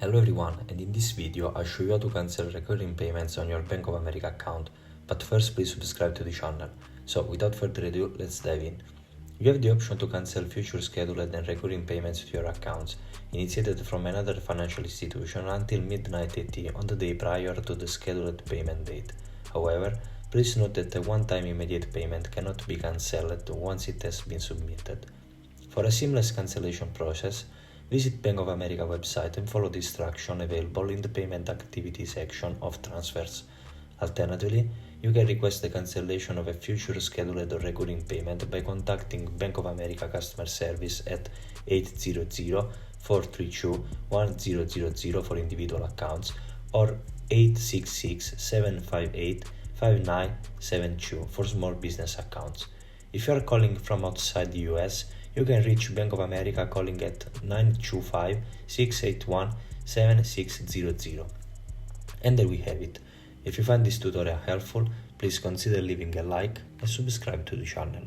Hello everyone, and in this video I'll show you how to cancel recurring payments on your Bank of America account. But first, please subscribe to the channel. So without further ado, let's dive in. You have the option to cancel future scheduled and recurring payments to your accounts initiated from another financial institution until midnight AT on the day prior to the scheduled payment date. However, please note that a one-time immediate payment cannot be cancelled once it has been submitted. For a seamless cancellation process, visit Bank of America website and follow the instructions available in the Payment Activity section of Transfers. Alternatively, you can request the cancellation of a future scheduled or recurring payment by contacting Bank of America customer service at 800-432-1000 for individual accounts or 866-758-5972 for small business accounts. If you are calling from outside the US, you can reach Bank of America calling at 925-681-7600. And there we have it. If you find this tutorial helpful, please consider leaving a like and subscribe to the channel.